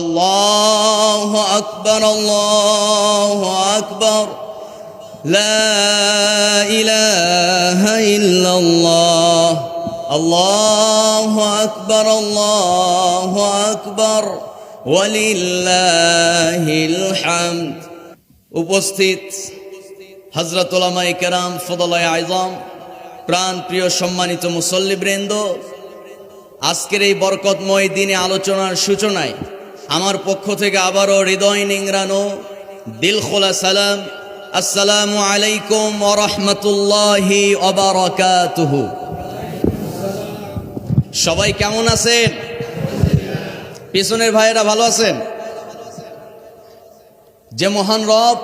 আল্লাহু আকবার, আল্লাহু আকবার, লা ইলাহা ইল্লাল্লাহ, আল্লাহু আকবার, আল্লাহু আকবার, ওয়ালিল্লাহিল হামদ। উপস্থিত হযরত উলামায়ে কেরাম, ফুদালায়ে আযম, প্রাণ প্রিয় সম্মানিত মুসল্লিবৃন্দ, আজকের এই বরকতময় দিনে আলোচনার সূচনায় আমার পক্ষ থেকে আবারও হৃদয় নিংড়ানো দিল খোলা সালাম, আসসালামু আলাইকুম ওয়া রাহমাতুল্লাহি ওয়া বারাকাতুহু। সবাই কেমন আছেন? পিছনের ভাইয়েরা ভালো আছেন? যে মহান রব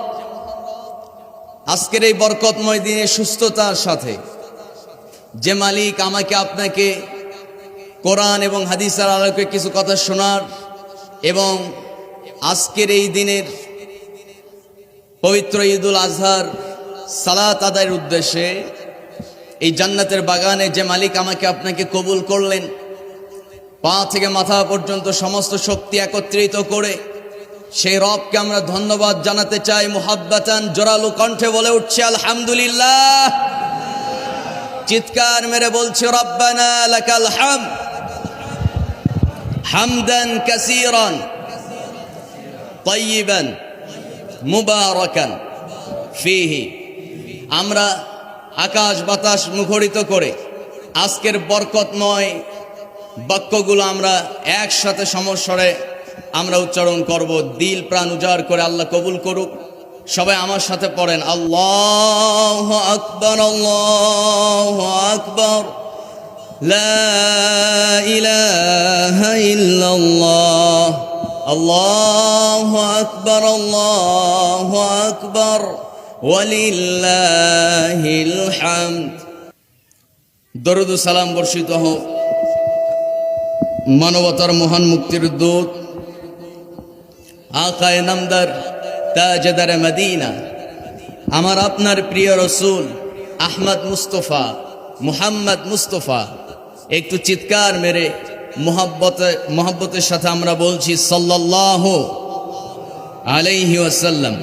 আজকের এই বরকতময় দিনে সুস্থতার সাথে, যে মালিক আমাকে আপনাকে কোরআন এবং হাদিসের আলোকে কিছু কথা শোনার এবং আজকের এই দিনের পবিত্র ঈদুল আজহার সালাত আদায়ের উদ্দেশ্যে এই জান্নাতের বাগানে যে মালিক আমাকে আপনাকে কবুল করলেন, পা থেকে মাথা পর্যন্ত সমস্ত শক্তি একত্রিত করে সেই রবকে আমরা ধন্যবাদ জানাতে চাই। মুহাব্বাতান জোরালো কণ্ঠে বলে উঠছে আলহামদুলিল্লাহ। চিৎকার মেরে বলছে রব্বানা লাকাল হামদ হামদান কাসীরান তাইয়িবান মুবারাকান ফীহি। আমরা আকাশ বাতাস মুখরিত করে আজকের বরকতময় বাক্যগুলো আমরা একসাথে সমস্বরে আমরা উচ্চারণ করব। দিল প্রাণ উজাড় করে আল্লাহ কবুল করুক। সবাই আমার সাথে পড়েন আল্লাহু আকবার, আল্লাহু আকবার, লা ইলাহা ইল্লাল্লাহ, আল্লাহু আকবার, আল্লাহু আকবার, ওয়ালিল্লাহিল হামদ। দরুদ ও সালাম বর্ষিত হোক মানবতার মহান মুক্তির দূত আকায়ে নামদার তাজদার মদিনা, আমার আপনার প্রিয় রসুল আহমদ মুস্তফা, মুহাম্মদ মুস্তফা। একটু চিৎকার মেরে মোহাব্বতের সাথে আমরা বলছি সাল্লাল্লাহু আলাইহি ওয়াসাল্লাম।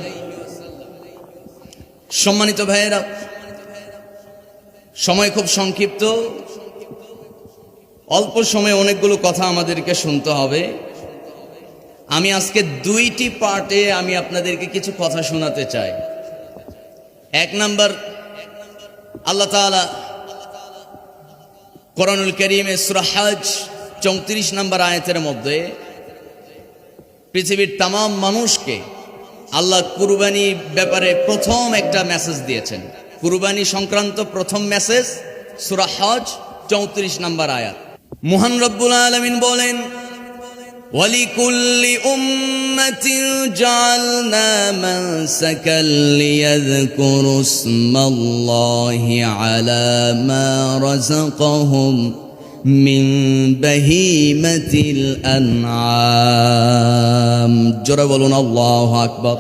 সম্মানিত ভাইয়েরা, সময় খুব সংক্ষিপ্ত, অল্প সময়ে অনেকগুলো কথা আমাদেরকে শুনতে হবে। আমি আজকে দুইটি পার্টে আমি আপনাদেরকে কিছু কথা শোনাতে চাই। এক নাম্বার, আল্লাহ তাআলা কোরআনুল কারীমে সূরা হজ 34 নম্বর আয়াতের মধ্যে পৃথিবীর তাম মানুষকে আল্লাহ কুরবানি ব্যাপারে প্রথম একটা মেসেজ দিয়েছেন। কুরবানি সংক্রান্ত প্রথম মেসেজ সূরা হজ 34 নম্বর আয়াত। মহান রব্বুল আলামিন বলেন, ওয়ালিকুল্লি উম্মাতিন জাআলনা মানসাকাল লিয়াযকুরু ইসমাল্লাহি আলা মা রাযাকাহুম মিন বাহিমাতিল আনআম। জোরে বলুন আল্লাহু আকবার।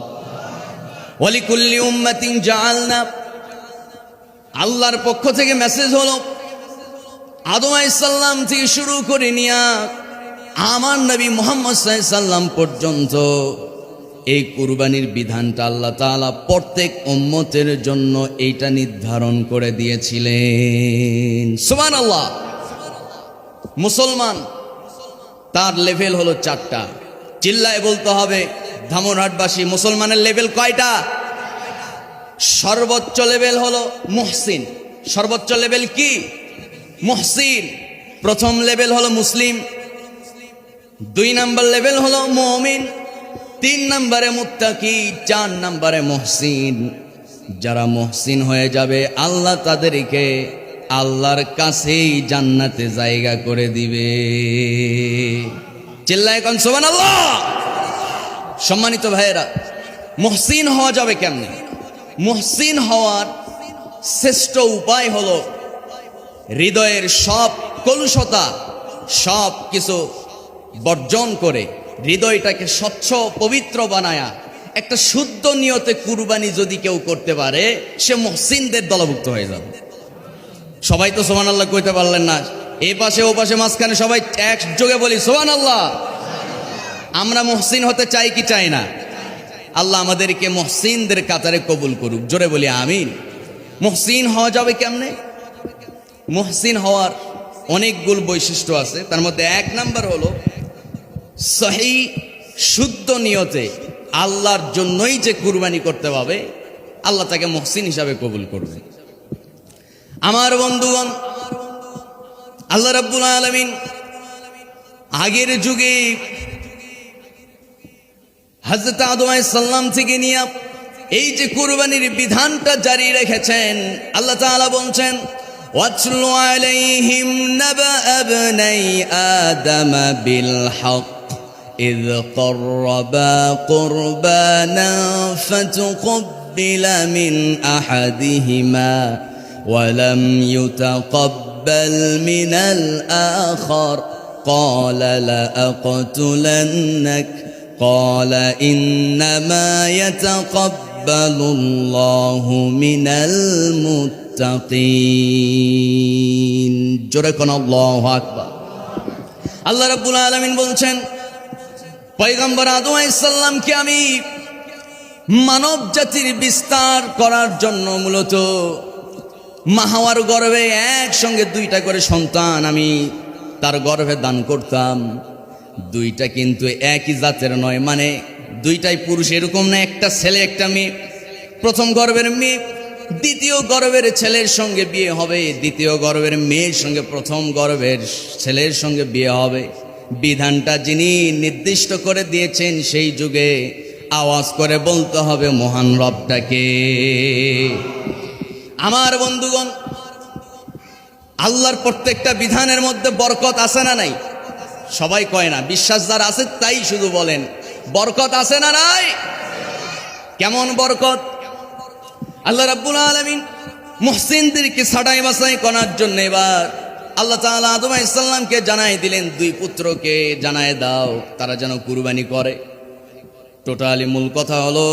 ওয়ালিকুল্লি উম্মাতিন জাআলনা, আল্লাহর পক্ষ থেকে মেসেজ হলো আদম আলাইহিস সালাম থেকে শুরু করে নিয়া আমার নবী মুহাম্মদ সাল্লাল্লাহু আলাইহি সাল্লাম পর্যন্ত এই কুরবানির বিধানটা আল্লাহ তাআলা প্রত্যেক উম্মতের জন্য এইটা নির্ধারণ করে দিয়েছিলেন। সুবহানাল্লাহ। মুসলমান তার লেভেল হলো 4টা। চিল্লায় বলতে হবে ধামরহাটবাসী, মুসলমানের লেভেল কয়টা? সর্বোচ্চ লেভেল হলো মুহসিন। সর্বোচ্চ লেভেল কি? মুহসিন। প্রথম লেভেল হলো মুসলিম, 2 নম্বর লেভেল হলো মুমিন, 3 নম্বরে মুত্তাকি, 4 নম্বরে মুহসিন। যারা মুহসিন হয়ে যাবে আল্লাহ তাদেরকে আল্লাহর কাছেই জান্নাতে জায়গা করে দিবে। চিল্লায় কোন সুবহানাল্লাহ। সম্মানিত ভাইয়েরা, মুহসিন হওয়া যাবে কেমনে? মুহসিন হওয়ার শ্রেষ্ঠ উপায় হলো হৃদয়ের সব কলুষতা, সব কিছু বর্জন করে হৃদয়টাকে স্বচ্ছ পবিত্র বানায়া একটা শুদ্ধ নিয়তে কুরবানি যদি কেউ করতে পারে, সে মুহসিনদের দলভুক্ত হয়ে যাবে। সবাই তো সুবহানাল্লাহ কইতে পারলেন না। এই পাশে ও পাশে মাঝখানে সবাই একযোগে বলি সুবহানাল্লাহ। আমরা মুহসিন হতে চাই কি চাই না? আল্লাহ আমাদেরকে মুহসিনদের কাতারে কবুল করুক, জোরে বলি আমিন। মুহসিন হওয়া যাবে কেমনে? মুহসিন হওয়ার অনেকগুলো বৈশিষ্ট্য আছে, তার মধ্যে এক নাম্বার হলো সহি শুদ্ধ নিয়তে আল্লাহর জন্যই যে কুরবানি করতে পারবে, আল্লাহ তাকে মুহসিন হিসাবে কবুল করবে। আমার বন্ধুগণ, আল্লাহ রাব্বুল আলামিন আগের যুগে হযরত আদম আলাইহিস সালাম থেকে নিয়ে এই যে কুরবানির বিধানটা জারি রেখেছেন, আল্লাহ তাআলা বলছেন ওয়াতলু আলাইহিম নাবা ইবনাই আদম বিল হক إذ قربا قربانا فتقبل من أحدهما ولم يتقبل من الآخر قال لأقتلنك قال إنما يتقبل الله من المتقين جركن الله أكبر আল্লাহ রাব্বুল আলামিন বলছেন পয়গম্বর আদম আলাইহিস সালামকে আমি মানব জাতির বিস্তার করার জন্য মূলত মা হাওয়ার গর্ভে একসঙ্গে দুইটা করে সন্তান আমি তার গর্ভে দান করতাম। দুইটা কিন্তু একই জাতের নয়, মানে দুইটাই পুরুষ এরকম না, একটা ছেলে একটা মেয়ে। প্রথম গর্ভের মেয়ে দ্বিতীয় গর্ভের ছেলের সঙ্গে বিয়ে হবে, দ্বিতীয় গর্ভের মেয়ের সঙ্গে প্রথম গর্ভের ছেলের সঙ্গে বিয়ে হবে। বিধানটা যিনি নির্দিষ্ট করে দিয়েছেন সেই যুগে আওয়াজ করে বলতে হবে মহান রবটাকে। আমার বন্ধুগণ, আল্লাহর প্রত্যেকটা বিধানের মধ্যে বরকত আছে না নাই? সবাই কয় না, বিশ্বাস যার আছে তাই শুধু বলেন বরকত আছে না নাই? কেমন বরকত? আল্লাহ রাব্বুল আলামিন মুহসিনদেরকে ছাঁটাই বাছাই করার জন্য এবার আল্লাহ তাআলা আদম আলাইহিস সালামকে জানাই দিলেন, দুই পুত্রকে জানায় দাও তারা যেন কুরবানি করে। টোটালি মূল কথা হলো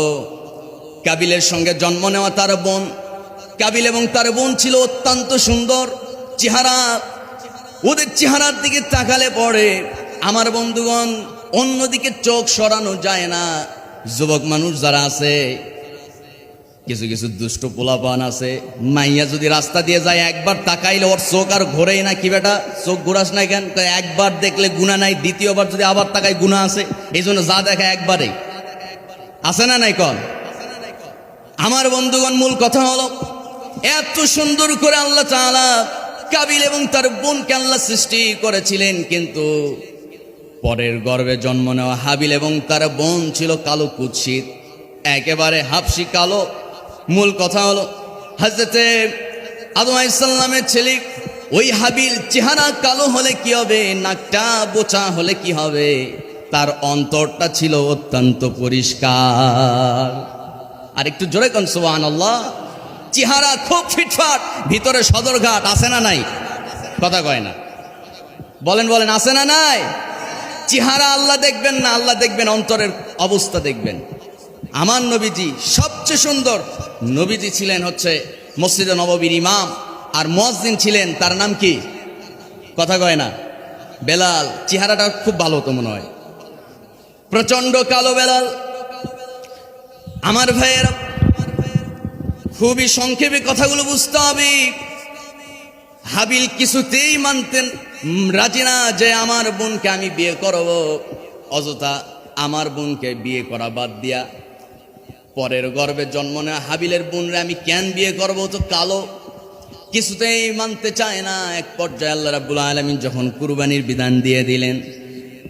কাবিলের সঙ্গে জন্ম নেওয়া তার বোন। কাবিল এবং তার বোন ছিল অত্যন্ত সুন্দর চেহারা। ওদের চেহারার দিকে তাকালে পড়ে আমার বন্ধুগণ অন্যদিকে চোখ সরানো যায় না। যুবক মানুষ যারা আছে, কিছু কিছু দুষ্ট পোলাপান আছে, মাইয়া যদি রাস্তা দিয়ে যায় একবার তাকাইলে ওর চোখ আর ঘোরেই না। কি বেটা চোখ ঘোরাস না কেন? একবার দেখলে গুনাহ নাই, দ্বিতীয়বার যদি আবার তাকাই গুনাহ আছে। এই জন্য যা দেখা একবারেই আছে না নাই কন? আমার বন্ধুগণ মূল কথা হলো এত সুন্দর করে আল্লাহ তাআলা কাবিল এবং তার বোনকে আল্লাহ সৃষ্টি করেছিলেন, কিন্তু পরের গর্ভে জন্ম নেওয়া হাবিল এবং তার বোন ছিল কালো কুৎসিত, একেবারে হাবশি কালো। মূল কথা হলো হযরতে আদম আলাইহিস সালামের ছেলে ওই হাবিল চেহারা কালো হলে কি হবে, নাকটা বোচা হলে কি হবে, তার অন্তরটা ছিল অত্যন্ত পরিষ্কার। আর একটু জোরে কোন সুবহানাল্লাহ। চেহারা খুব ফিটফাট, ভিতরে সদরঘাট আছে না নাই? কথা কয় না, বলেন বলেন আছে না নাই? চেহারা আল্লাহ দেখবেন না, আল্লাহ দেখবেন অন্তরের অবস্থা দেখবেন। আমার নবীজি সবচেয়ে সুন্দর নবীজি ছিলেন হচ্ছে মসজিদে নববীর ইমাম, আর মুয়াজ্জিন ছিলেন তার নাম কি? কথা কয় না, বেলাল। চেহারাটা খুব ভালো তো মনে হয়, প্রচন্ড কালো বেলাল। আমার ভাইয়েরা খুবই সংক্ষেপে কথাগুলো বুঝতে হবে। হাবিল কিছুতেই মানতেন রাজি না যে আমার বোনকে আমি বিয়ে করব। অযথা আমার বোনকে বিয়ে করা বাদ দিয়া পরের গর্ভে জন্ম নেওয়া হাবিলের বোনরে আমি কেন বিয়ে করব, তো কালো। কিছুতেই মানতে চায় না। এক পর্যায়ে আল্লাহ রাব্বুল আলামিন যখন কুরবানির বিধান দিয়ে দিলেন,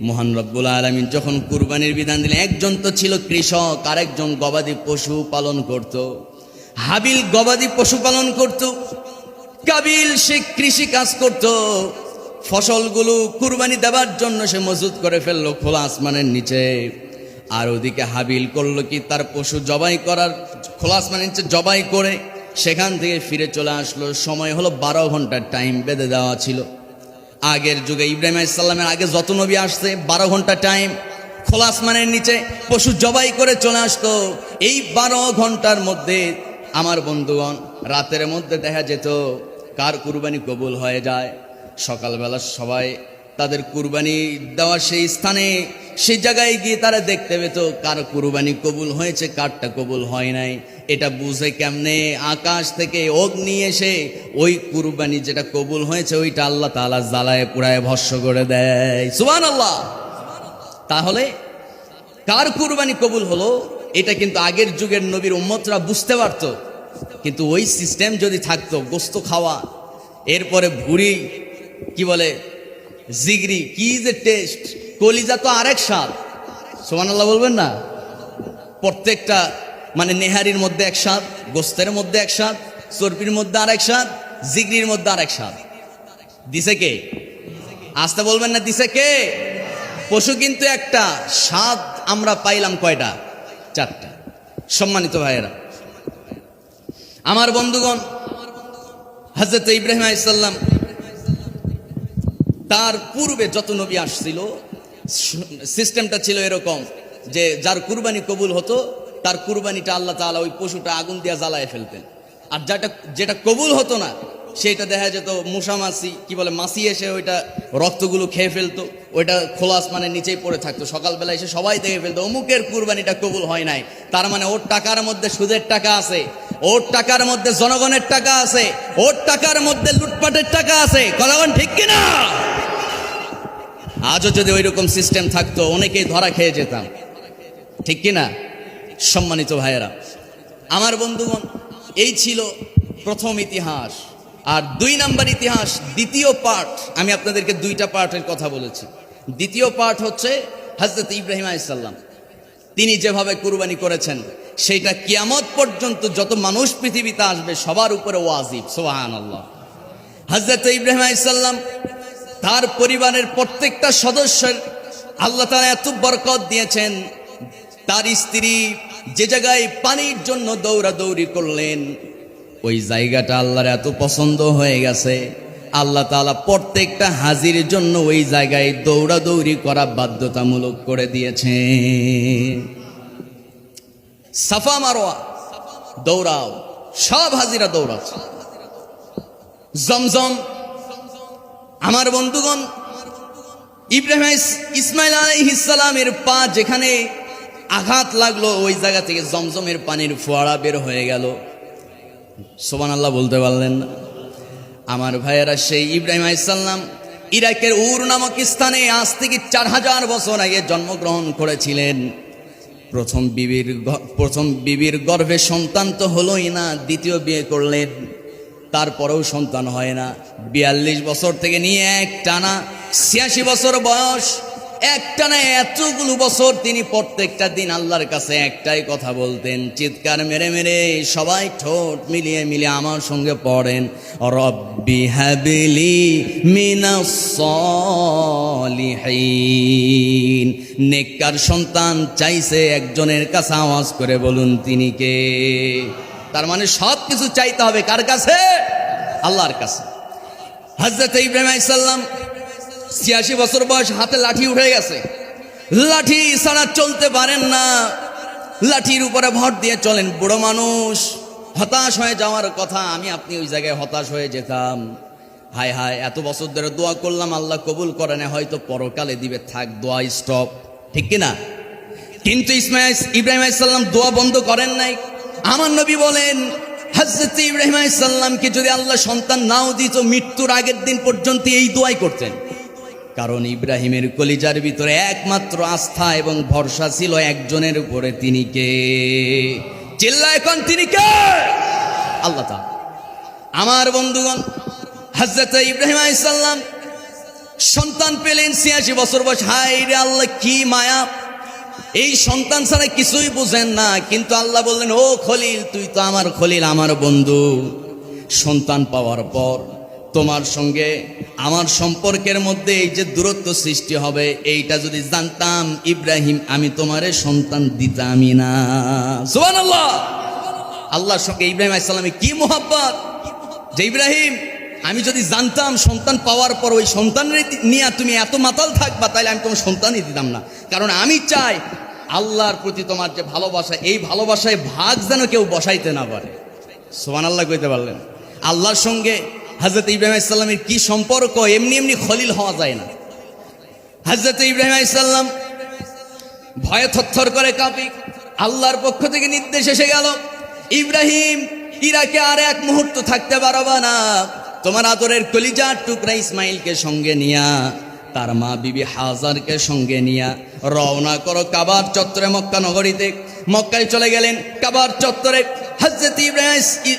মহান রব্বুল আলামিন যখন কুরবানির বিধান দিলেন, একজন তো ছিল কৃষক, আরেকজন গবাদি পশু পালন করত। হাবিল গবাদি পশু পালন করত, কাবিল সে কৃষি কাজ করত। ফসলগুলো কুরবানি দেওয়ার জন্য সে মজুদ করে ফেললো খোলা আসমানের নিচে। আর ওদিকে হাবিল করলো কি, তার পশু জবাই করার খোলা আসমানের নিচে জবাই করে সেখান থেকে ফিরে চলে আসলো। সময় হলো 12 ঘন্টার টাইম বেঁধে দেওয়া ছিল। আগের যুগে ইব্রাহিম আলাইহিস সালামের আগে যত নবী আসছে 12 ঘন্টা টাইম, খোলা আসমানের নিচে পশু জবাই করে চলে আসতো। এই 12 ঘন্টার মধ্যে আমার বন্ধুগণ রাতের মধ্যে দেখা যেত কার কুরবানি কবুল হয়ে যায়। সকালবেলা সবাই তাদের কুরবানি দেওয়া সেই স্থানে সেই জায়গায় গিয়ে তারা দেখতে পেত কার কুরবানি কবুল হয়েছে, কারটা কবুল হয় নাই। এটা বুঝে কেমনে? আকাশ থেকে অগ্নি এসে ওই কুরবানি যেটা কবুল হয়েছে ওইটা আল্লাহ তাআলা জ্বালায় পুড়ায় ভস্ম করে দেয়। সুবহানাল্লাহ। তাহলে কার কুরবানি কবুল হলো এটা কিন্তু আগের যুগের নবীর উম্মতরা বুঝতে পারতো। কিন্তু ওই সিস্টেম যদি থাকতো, গোস্ত খাওয়া, এরপরে ভুড়ি, কি বলে জিগরি, কি যে টেস্ট, কলিজা তো আরেক স্বাদ। সুবহানাল্লাহ বলবেন না? প্রত্যেকটা মানে নেহারির মধ্যে এক স্বাদ, গোস্তের মধ্যে এক স্বাদ, চর্বির মধ্যে আরেক স্বাদ, জিগরির মধ্যে আরেক স্বাদ। দিছে কে? আসতে বলবেন না, দিছে কে? পশু কিন্তু একটা, স্বাদ আমরা পাইলাম কয়টা? চারটা। সম্মানিত ভাইয়েরা আমার, বন্ধুগণ, হযরত ইব্রাহিম আলাইহিস সালাম তার পূর্বে যত নবী আসছিল সিস্টেমটা ছিল এরকম যে যার কুরবানি কবুল হতো তার কুরবানিটা আল্লাহ তাআলা ওই পশুটা আগুন দিয়ে জ্বালায় ফেলতেন। আর যেটা কবুল হতো না সেটা দেখা যেত মশা মাছি, কি বলে মাছি এসে ওইটা রক্তগুলো খেয়ে ফেলতো, ওইটা খোলা আসমানের নিচেই পড়ে থাকতো। সকালবেলা এসে সবাই দেখে ফেলতো অমুকের কুরবানিটা কবুল হয় নাই। তার মানে ওর টাকার মধ্যে সুদের টাকা আছে, ওর টাকার মধ্যে জনগণের টাকা আছে, ওর টাকার মধ্যে লুটপাটের টাকা আছে। কথাগণ ঠিক কিনা? আজও যদি ওইরকম সিস্টেম থাকতো অনেকেই ধরা খেয়ে যেতাম, ঠিক কিনা? সম্মানিত ভাইয়েরা আমার, বন্ধুগণ, এই ছিল প্রথম ইতিহাস। আর 2 নাম্বার ইতিহাস, দ্বিতীয় পার্ট, আমি আপনাদেরকে 2টা পার্টের কথা বলেছি। দ্বিতীয় পার্ট হচ্ছে হযরত ইব্রাহিম আলাইহিস সালাম তিনি যেভাবে কুরবানি করেছেন সেইটা কিয়ামত পর্যন্ত যত মানুষ পৃথিবীতে আসবে সবার উপরে ওয়াজিব। সুবহানাল্লাহ। হযরত ইব্রাহিম আলাইহিস সালাম তার পরিবারের প্রত্যেকটা সদস্যের আল্লাহ তাআলা এত বরকত দিয়েছেন। তার স্ত্রী যে জায়গায় পানির জন্য দৌড়াদৌড়ি করলেন ওই জায়গাটা আল্লাহর এত পছন্দ হয়ে গেছে, আল্লাহ তাআলা প্রত্যেকটা হাজির জন্য ওই জায়গায় দৌড়াদৌড়ি করা বাধ্যতামূলক করে দিয়েছে। সাফা মারওয়া দৌড়াও, সব হাজিরা দৌড়াচ্ছে। জমজম, আমার বন্ধুগণ, ইব্রাহিম ইসমাইল আলাইহিস সালামের পা যেখানে আঘাত লাগলো ওই জায়গা থেকে জমজমের পানির ফোয়ারা বের হয়ে গেল। সুবহানাল্লাহ বলতে পারলেন না? আমার ভাইয়েরা, সেই ইব্রাহিম আলাইহিস সালাম ইরাকের উর নামক স্থানে আজ থেকে 4000 বছর আগে জন্মগ্রহণ করেছিলেন। প্রথম বিবির গর্ভে সন্তান তো হলোই না, দ্বিতীয় বিয়ে করলেন, তারপরেও সন্তান হয় না। 42 বছর থেকে নিয়ে এক টানা 86 বছর বয়স, এক টানা এতগুলো বছর তিনি প্রত্যেকটা দিন আল্লাহর কাছে একটাই কথা বলতেন, চিৎকার মেরে মেরে সবাই ঠোঁট মিলিয়ে মিলিয়ে আমার সঙ্গে পড়েন, রব্বি হাবলি মিনাস সলিহিন। নেককার সন্তান চাইছে একজনের কাছে, আওয়াজ করে বলুন তিনি কে? তার মানে সব কিছু চাইতে হবে কার কাছে? আল্লাহর কাছে। হযরত ইব্রাহিম আলাইহিস সালাম 86 বছর বয়স, হাতে লাঠি উঠে গেছে, লাঠি ছাড়া চলতে পারেন না, লাঠির উপরে ভর দিয়ে চলেন। বুড়ো মানুষ, হতাশ হয়ে যাওয়ার কথা। আমি আপনি ওই জায়গায় হতাশ হয়ে যেতাম, হায় হায় এত বছর ধরে দোয়া করলাম আল্লাহ কবুল করে না, হয়তো পরকালে দিবে, থাক দোয়া স্টপ, ঠিক কিনা? কিন্তু ইব্রাহিম আলাইহিস সালাম দোয়া বন্ধ করেন নাই। আমার নবী বলেন হযরত ইব্রাহিম আলাইহিস সালামকে যদি আল্লাহ সন্তান নাও দিত মৃত্যুর আগের দিন পর্যন্ত এই দোয়াই করতেন, কারণ ইব্রাহিমের কলিজার ভিতরে একমাত্র আস্থা এবং ভরসা ছিল একজনের উপরে, তিনি কে? চিল্লায় এখন তিনি কে? আল্লাহ তাআলা। আমার বন্ধুগণ, হযরত ইব্রাহিম আলাইহিস সালাম সন্তান পেলেন 86 বছর বয়স। হায় রে আল্লাহ, কি মায়া! এই সন্তান ছাড়া কিছুই বুঝেন না, কিন্তু আল্লাহ বললেন, ও খলিল, তুই তো আমার খলিল, আমার বন্ধু। সন্তান পাওয়ার পর তোমার সঙ্গে আমার সম্পর্কের মধ্যে এই যে দূরত্ব সৃষ্টি হবে, এইটা যদি জানতাম ইব্রাহিম, আমি তোমারে সন্তান দিতামই না। সুবহানাল্লাহ। আল্লাহর সঙ্গে ইব্রাহিম আলাইহিস সালামের কি মোহাব্বত, যে ইব্রাহিম, আমি যদি জানতাম সন্তান পাওয়ার পর ওই সন্তানের নিয়ে তুমি এত মাতাল থাকবা, তাহলে আমি তোমার সন্তানই দিতাম না। কারণ আমি চাই আল্লাহর প্রতি তোমার যে ভালোবাসা, এই ভালোবাসায় ভাগ যেন কেউ বসাইতে না পারে। সুবহানাল্লাহ কইতে পারলেন? আল্লাহর সঙ্গে হযরত ইব্রাহিম আলাইহিস সালামের কি সম্পর্ক! এমনি এমনি খলিল হওয়া যায় না। হযরত ইব্রাহিম আলাইহিস সালাম ভয়ে থরথর করে কাঁপে। আল্লাহর পক্ষ থেকে নির্দেশ এসে গেল, ইব্রাহিম, ইরাকে আর এক মুহূর্ত থাকতে পারবা না। তোমার আদরের কলিজার টুকরা ইসমাইলকে সঙ্গে নিয়া, তার মা বিবি হাজারকে সঙ্গে নিয়া রওনা করো কাবার চত্বরে মক্কা নগরীতে। মক্কায় চলে গেলেন। কাবার চত্বরে হযরত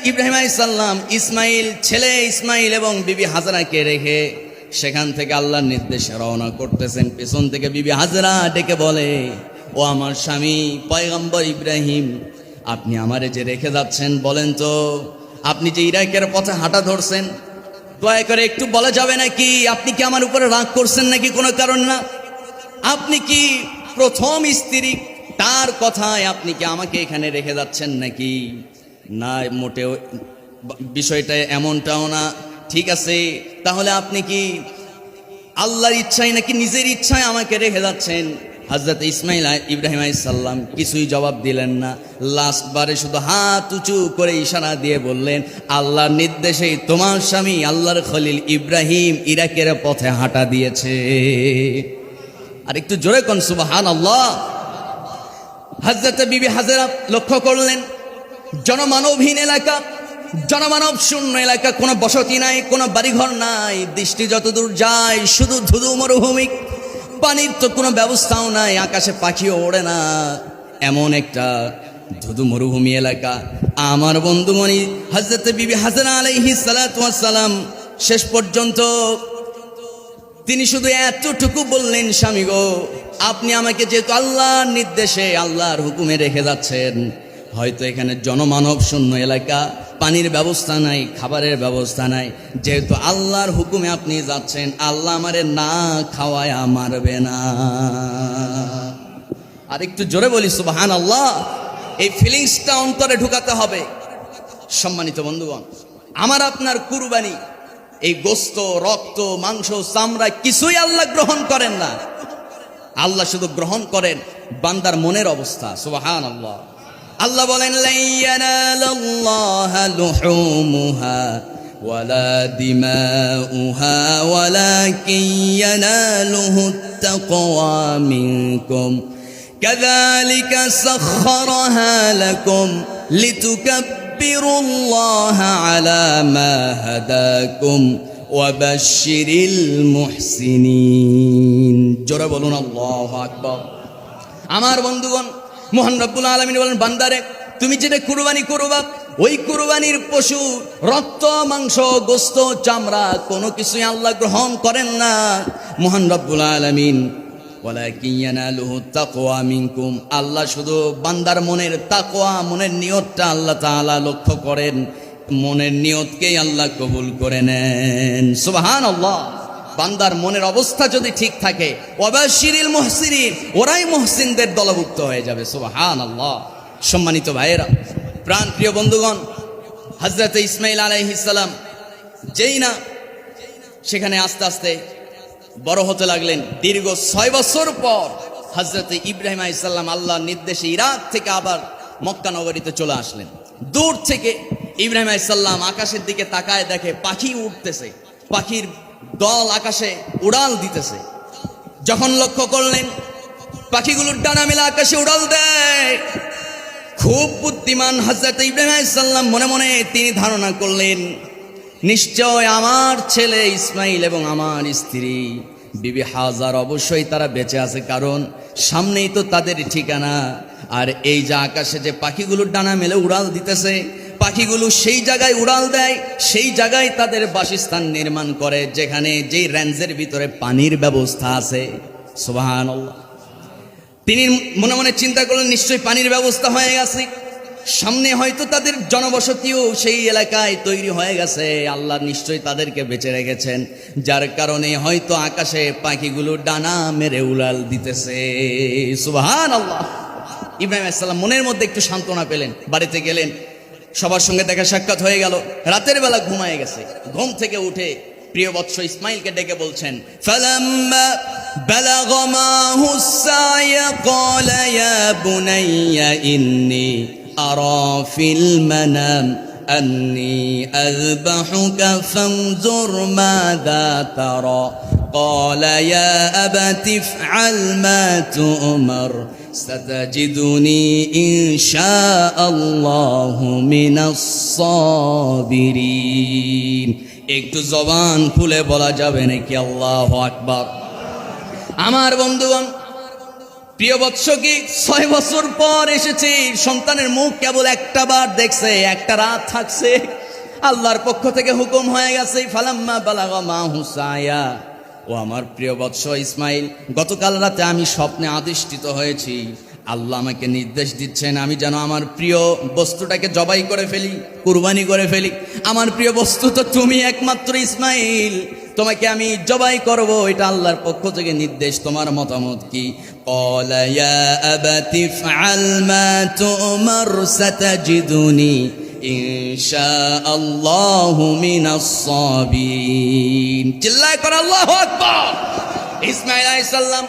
ইব্রাহিম আলাইহিস সালাম ইসমাইল, ছেলে ইসমাইল এবং বিবি হাজারাকে রেখে সেখান থেকে আল্লাহর নির্দেশে রওনা করতেছেন। পেছন থেকে বিবি হাজরা ডেকে বলে, ও আমার স্বামী পয়গম্বর ইব্রাহিম, আপনি আমারে যে রেখে যাচ্ছেন, বলেন তো আপনি যে ইরাকের পথে হাঁটা ধরছেন, দয়া করে একটু বলা যাবে নাকি আপনি কি আমার উপরে রাগ করছেন নাকি কোনো কারণ না? আপনি কি প্রথম স্ত্রী, তার কথায় আপনি কি আমাকে এখানে রেখে যাচ্ছেন নাকি? না, মোটেও বিষয়টা এমনটাও না। ঠিক আছে, তাহলে আপনি কি আল্লাহর ইচ্ছায় নাকি নিজের ইচ্ছায় আমাকে রেখে যাচ্ছেন? হযরত ইব্রাহিম আলাইহিস সালাম কিছুই জবাব দিলেন না। লাস্ট বারে শুধু হাত উঁচু করে ইশারা দিয়ে বললেন, আল্লাহর নির্দেশেই তোমার স্বামী আল্লাহর খলিল ইব্রাহিম ইরাকের পথে হাঁটা দিয়েছে। আর একটু জোরে কোন সুবহানাল্লাহ। হযরত বিবি হাজরা লক্ষ্য করলেন, জনমানবহীন এলাকা, জনমানব শূন্য এলাকা, কোনো বসতি নাই, কোনো বাড়িঘর নাই। দৃষ্টি যতদূর যায় শুধু ধুধু মরুভূমি, পানির তো কোনো ব্যবস্থাও নাই, আকাশে পাখিও ওড়ে না, এমন একটা ধুধু মরুভূমি এলাকা। আমার বন্ধুমণি হযরত বিবি হাজরা আলাইহিস সালাতু ওয়াস সালাম শেষ পর্যন্ত তিনি শুধু এতটুকু বললেন, স্বামী গো, আপনি আমাকে যেহেতু আল্লাহর নির্দেশে আল্লাহর হুকুমে রেখে যাচ্ছেন, হয়তো এখানে জনমানব শূন্য এলাকা, পানির ব্যবস্থা নাই, খাবারের ব্যবস্থা নাই, যেহেতু আল্লাহর হুকুমে আপনি যাচ্ছেন, আল্লাহ আমারে না খাওয়ায় মারবে না। আর একটু জোরে বলি সুবহানাল্লাহ। এই ফিলিংসটা অন্তরে ঢুকাতে হবে। সম্মানিত বন্ধুগণ, আমার আপনার কুরবানি, এই গোস্ত, রক্ত, মাংস, চামড়া কিছুই আল্লাহ গ্রহণ করেন না। আল্লাহ শুধু গ্রহণ করেন বান্দার মনের অবস্থা। সুবহানাল্লাহ। আল্লাহ বলেন, লা ইয়ানালাল্লাহা লুহুমুহা ওয়ালা দিমাউহা ওয়ালাকিন ইয়ানালুহুত তাকওয়া মিনকুম কাযালিকা সাখখারাহা লাকুম লিতুকাব্বিরুল্লাহা আলা মা হাদাকুম ওয়া বাশশিরিল মুহসিনিন। জোরে বলুন আল্লাহু আকবার। আমার বন্ধুগণ, মহান রব্বুল আলামিন বলেন, বান্দারে তুমি যেটা কুরবানি করবা, ওই কুরবানির পশু রক্ত, মাংস, গোস্ত, চামড়া কোনো কিছুই আল্লাহ গ্রহণ করেন না। মহান রব্বুল আলামিন ওয়ালাকিন ইয়ানালুহুত তাকওয়া মিনকুম, আল্লাহ শুধু বান্দার মনের তাকওয়া, মনের নিয়তটা আল্লাহ তাআলা লক্ষ্য করেন, মনের নিয়তকেই আল্লাহ কবুল করে নেন। সুবহানাল্লাহ। বান্দার মনের অবস্থা যদি ঠিক থাকে, ওয়াবাশশিরিল মুহসিনিন, ওরাই মুহসিনদের দলভুক্ত হয়ে যাবে। সুবহানাল্লাহ। সম্মানিত ভাইয়েরা, প্রাণ প্রিয় বন্ধুগণ, হযরত ইসমাইল আলাইহিস সালাম যেই না সেখানে আস্তে আস্তে বড় হতে লাগলেন, দীর্ঘ 6 বছর পর হযরত ইব্রাহিম আলাইহিস সালাম আল্লাহর নির্দেশে ইরাক থেকে আবার মক্কা নগরীতে চলে আসলেন। দূর থেকে ইব্রাহিম আলাইহিস সালাম আকাশের দিকে তাকায়, দেখে পাখি উঠতেছে, পাখির দল আকাশে উড়াল দিতেছে। যখন লক্ষ্য করলেন পাখিগুলোর ডানা মেলা আকাশে উড়াল দেয়, খুব বুদ্ধিমান হযরত ইব্রাহিম আলাইহিস সালাম মনে মনে তিনি ধারণা করলেন, নিশ্চয় আমার ছেলে ইসমাইল এবং আমার স্ত্রী বিবি হাজার অবশ্যই তারা বেঁচে আছে, কারণ সামনেই তো তাদের ঠিকানা। আর এই যে আকাশে যে পাখিগুলোর ডানা মেলে উড়াল দিতেছে, পাখিগুলো সেই জায়গায় উড়াল দেয়, সেই জায়গায় তাদের বাসস্থান নির্মাণ করে যেখানে যেই রেঞ্জের ভিতরে পানির ব্যবস্থা আছে। সুবহানাল্লাহ। তিনি মনে মনে চিন্তা করলেন, নিশ্চয়ই পানির ব্যবস্থা হয়ে গেছে, সামনে হয়তো তাদের জনবসতিও সেই এলাকায় তৈরি হয়ে গেছে, আল্লাহ নিশ্চয়ই তাদেরকে বেঁচে রেখেছেন, যার কারণে হয়তো আকাশে পাখিগুলো ডানা মেরে উড়াল দিতেছে। সুবহানাল্লাহ। ইব্রাহিম আলাইহিস সালাম মনের মধ্যে একটু সান্ত্বনা পেলেন, বাড়িতে গেলেন, সবার সঙ্গে দেখা সাক্ষাৎ হয়ে গেল। রাতের বেলা ঘুমায় গেছে, ঘুম থেকে উঠে প্রিয় বৎস ইসমাইলকে ডেকে বলছেন, ফালাম্মা বালাগা মাহুস সায়া ক্বালা ইয়া বুনাইয়া ইন্নী আরা ফিল মানাম আন্নী আযবাহুকা ফানজুর মাযা তারা قال يا أبت افعل ما تؤمر ستجدني إن شاء الله من الصابرين একটু জবান খুলে বলা যাবে নাকি আল্লাহু আকবার। আমার বন্ধুগণ, প্রিয় বৎস কি 6 বছর পর এসেছে, সন্তানের মুখ কেবল একটা বার দেখছে, একটা রাত থাকছে, আল্লাহর পক্ষ থেকে হুকুম হয়ে গেছে ফালাম্মা বালাগা মাহু সায়া। ও আমার প্রিয় বৎস ইসমাইল, গতকাল রাতে আমি স্বপ্নে আদিষ্টিত হয়েছি, আল্লাহ আমাকে নির্দেশ দিচ্ছেন আমি যেন আমার প্রিয় বস্তুটাকে জবাই করে ফেলি, কুরবানি করে ফেলি। আমার প্রিয় বস্তু তো তুমি একমাত্র ইসমাইল, তোমাকে আমি জবাই করব, এটা আল্লাহর পক্ষ থেকে নির্দেশ, তোমার মতামত কি? قال يا أبت افعل ما تؤمر ستجدني إن شاء الله من الصابرين। চিল্লায় করে আল্লাহু আকবার। ইসমাইল আলাইহিস সালাম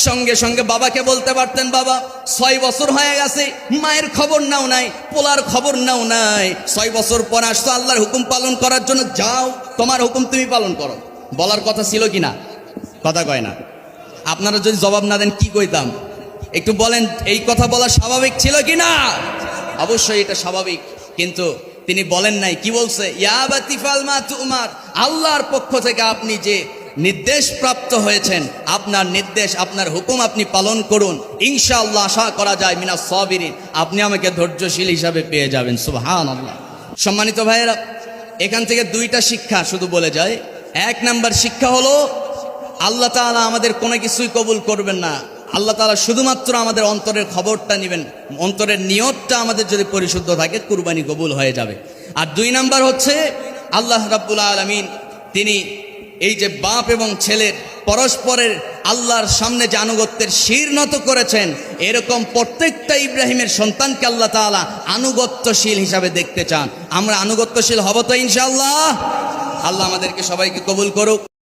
সঙ্গে সঙ্গে বাবাকে বলতে পারতেন, বাবা 6 বছর হয়ে গেছে, মায়ের খবর নাও নাই, পোলার খবর নাও নাই, 6 বছর পর আসতো আল্লাহর হুকুম পালন করার জন্য, যাও তোমার হুকুম তুমি পালন করো। বলার কথা ছিল কিনা? কথা কয় না। আপনারা যদি জবাব না দেন কি কইতাম? একটু বলেন, এই কথা বলা স্বাভাবিক ছিল কিনা? অবশ্যই এটা স্বাভাবিক, কিন্তু তিনি বলেন নাই। কি বলছে? ইয়া আবাতি ফাল মা তুমার, আল্লাহর পক্ষ থেকে আপনি যে নির্দেশ প্রাপ্ত হয়েছেন, আপনার নির্দেশ, আপনার হুকুম আপনি পালন করুন, ইনশাআল্লাহ আশা করা যায় মিনাস সাবিরিন, আপনি আমাকে ধৈর্যশীল হিসাবে পেয়ে যাবেন। সুবহানাল্লাহ। সম্মানিত ভাইয়েরা, এখান থেকে 2টা শিক্ষা শুধু বলে যায়। 1 নাম্বার শিক্ষা হলো, আল্লাহ তাআলা আমাদের কোনো কিছুই কবুল করবেন না, আল্লাহ তাআলা শুধুমাত্র আমাদের অন্তরের খবরটা নেবেন, অন্তরের নিয়তটা আমাদের যদি পরিশুদ্ধ থাকে কুরবানি কবুল হয়ে যাবে। আর 2 নাম্বার হচ্ছে, আল্লাহ রাব্বুল আলামিন তিনি এই যে বাপ এবং ছেলের পরস্পরের আল্লাহর সামনে যে আনুগত্যের শির নত করেছেন, এরকম প্রত্যেকটা ইব্রাহিমের সন্তানকে আল্লাহ তাআলা আনুগত্যশীল হিসাবে দেখতে চান। আমরা আনুগত্যশীল হব তো ইনশাআল্লাহ। আল্লাহ আমাদেরকে সবাইকে কবুল করুক।